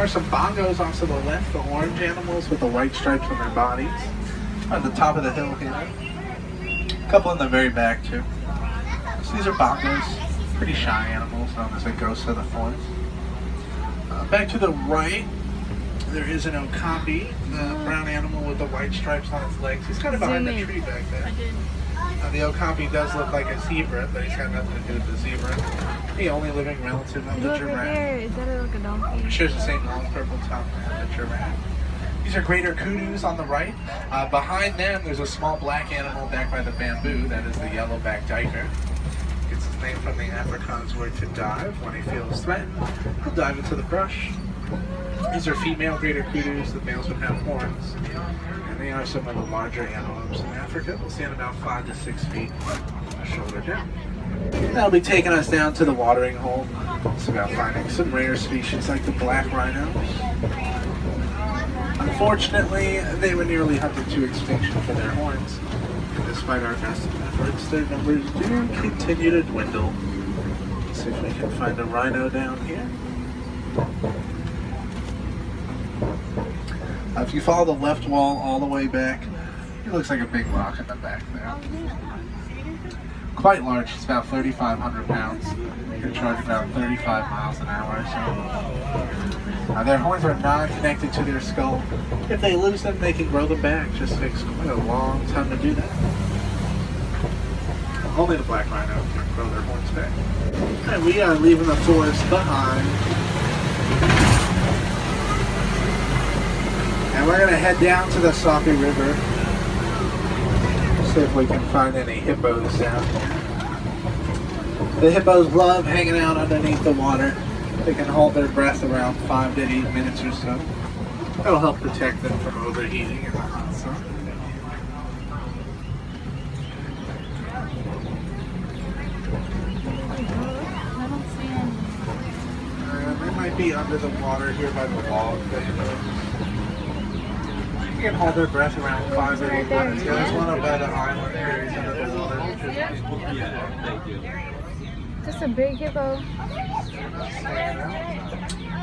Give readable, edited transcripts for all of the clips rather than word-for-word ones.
are some bongos off to the left, the orange animals with the white stripes on their bodies. On the top of the hill here. A couple in the very back too. So these are bongos, pretty shy animals known as the ghosts of the forest. Back to the right, there is an okapi, the brown animal with the white stripes on its legs. He's kind of behind the tree back there. The okapi does look like a zebra, but he's got nothing to do with the zebra. The only living relative of the giraffe. There. Is that like a donkey? It shares the same long purple top as the giraffe. These are greater kudus on the right. Behind them, there's a small black animal back by the bamboo. That is the yellow-backed duiker. Gets his name from the Afrikaans word to dive. When he feels threatened, he'll dive into the brush. These are female greater kudus. The males would have horns. And they are some of the larger antelopes in Africa. They'll stand about 5 to 6 feet, shoulder down. That'll be taking us down to the watering hole. It's about finding some rare species like the black rhinos. Unfortunately, they were nearly hunted to extinction for their horns. And despite our best efforts, their numbers do continue to dwindle. Let's see if we can find a rhino down here. If you follow the left wall all the way back, it looks like a big rock in the back there. Quite large, it's about 3,500 pounds. You can charge about 35 miles an hour or so. Their horns are not connected to their skull. If they lose them, they can grow them back. Just takes quite a long time to do that. Only the black rhino can grow their horns back. And we are leaving the forest behind. And we're going to head down to the Sapi River. See if we can find any hippos down here. The hippos love hanging out underneath the water. They can hold their breath around 5 to 8 minutes or so. That'll help protect them from overheating in the hot sun. I don't see any. They might be under the water here by the log. You can hold their breath around 5 to 8 minutes. Yeah, there's one up by the island here. He's under the water. Just a big hippo.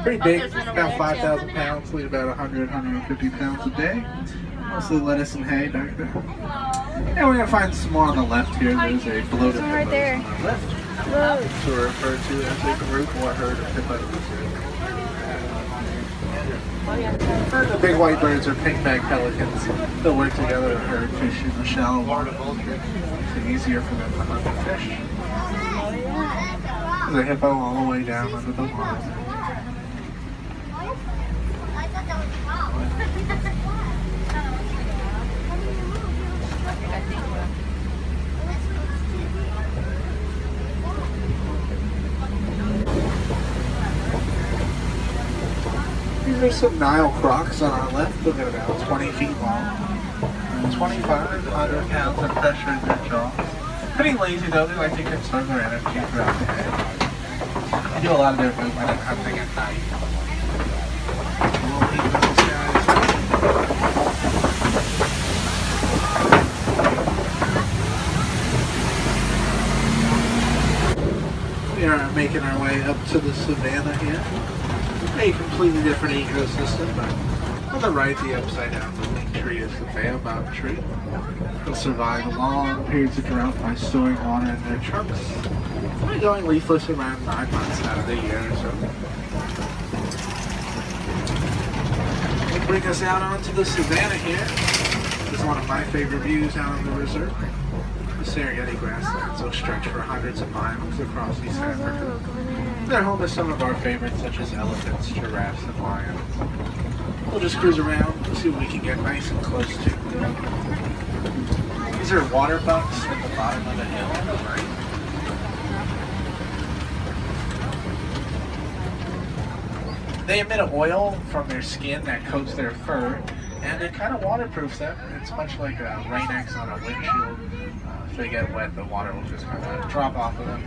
Pretty big, about 5,000 pounds, weigh about 100, 150 pounds a day. Mostly lettuce and hay back there. And we're going to find some more on the left here. There's a bloated Some right hippo there. on the left. Look. So we're referred to as a group or herd of hippos. And the big white birds are pink-backed pelicans. They'll work together to herd fish in the shallow water. It's easier for them to hunt the fish. There's a hippo all the way down under the water. These are some Nile crocs on our left. Look at about 20 feet long. 2,500 pounds of pressure in their jaws. Pretty lazy though, they like to conserve their energy throughout the day. They do a lot of their movement and hunting at night. We'll leave those guys. We are making our way up to the savannah here. A completely different ecosystem, but on the right, the upside down looking tree is the baobab tree. They'll survive long periods of drought by storing water in their trunks, by going leafless around 9 months out of the year or so. They bring us out onto the savannah here. This is one of my favorite views out on the reserve. The Serengeti grasslands will stretch for hundreds of miles across East Africa. They're home to some of our favorites such as elephants, giraffes, and lions. We'll just cruise around and see what we can get nice and close to. These are water bucks at the bottom of the hill on the right. They emit an oil from their skin that coats their fur, and it kind of waterproofs them. It's much like a Rain-X on a windshield. If they get wet, the water will just kind of drop off of them.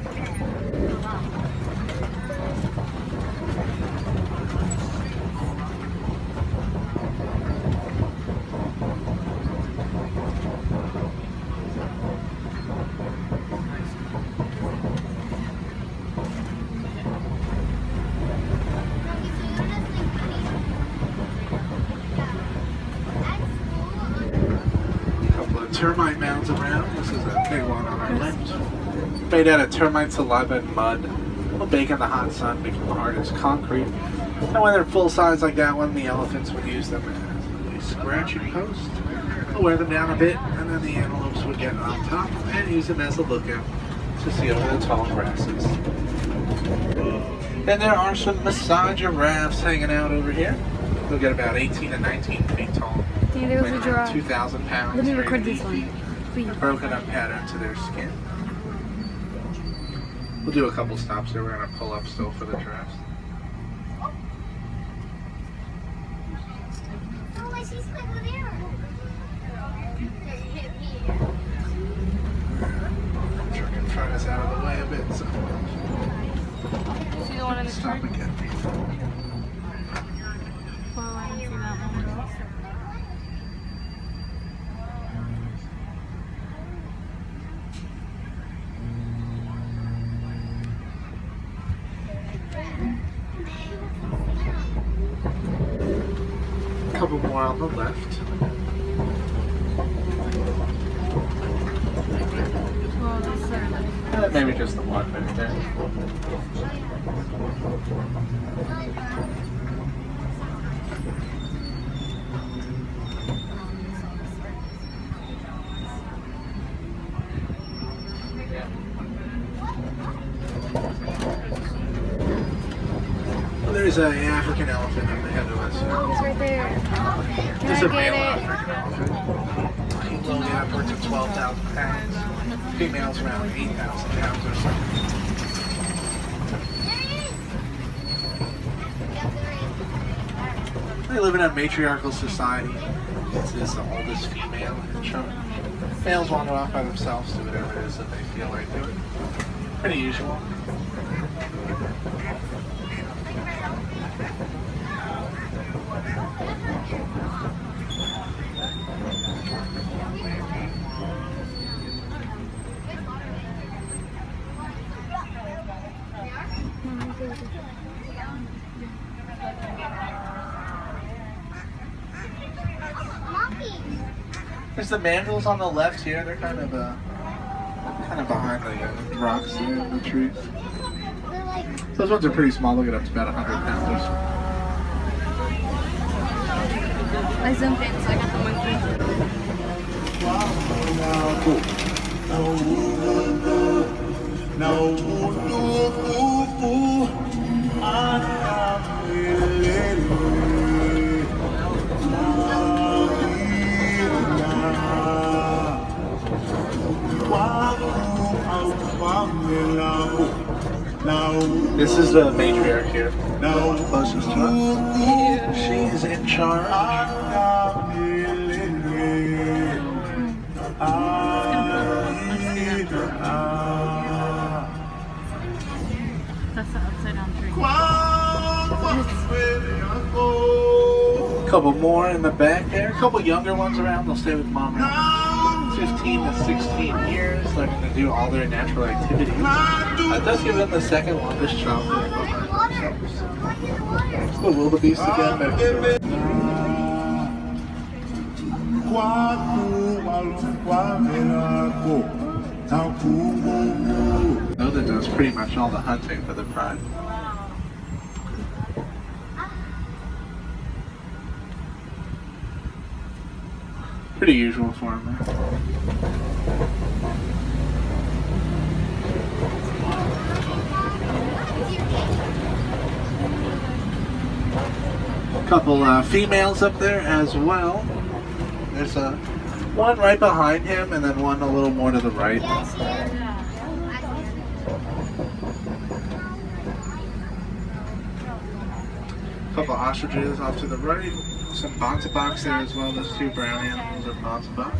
termite mounds around. This is a big one on our left. Made out of termite saliva and mud. Will bake in the hot sun, become hard as concrete. And when they're full size like that one, the elephants would use them as a scratching post. They'll wear them down a bit, and then the antelopes would get on top and use them as a lookout to see over the tall grasses. And there are some massage giraffes hanging out over here. They'll get about 18 to 19 feet tall. See, there was Weighing a around giraffe. 2,000 pounds. Let me very record this beefy, one, please. broken up pattern to their skin. We'll do a couple stops here. We're going to pull up still for the giraffes. Oh, I see something over there. Truck in front is out of the way a bit, so See the one in the stop truck? again. Oh, I didn't see that one. A couple more on the left. Well, this is Maybe just the one right there. Well, there's an African elephant up ahead of us. Oh, it's right there. Can This is a I male get it? African elephant. He's only upwards of 12,000 pounds. Females around 8,000 pounds or so. They live in a matriarchal society. This is the oldest female in the chunk. Males wander off by themselves, do whatever it is that they feel like doing. Pretty usual. There's the mandrills on the left here. They're kind of behind the rocks there in the trees. They're like, Those ones are pretty small. They'll get up to about 100 pounds or so. I zoomed in, so I got the monkey. This is the matriarch here. Closest to us. She is in charge. That's the upside down tree. A couple more in the back there. A couple younger ones around. They'll stay with mom around 15 to 16 years, learning to do all their natural activities. That does give them the second longest childhood behind themselves. It's the wildebeest again back there. Know that does pretty much all the hunting for the pride. Pretty usual for him there. Couple females up there as well. There's one right behind him and then one a little more to the right. Couple ostriches off to the right. Some bontabox there as well. Those two brown animals are bontabox.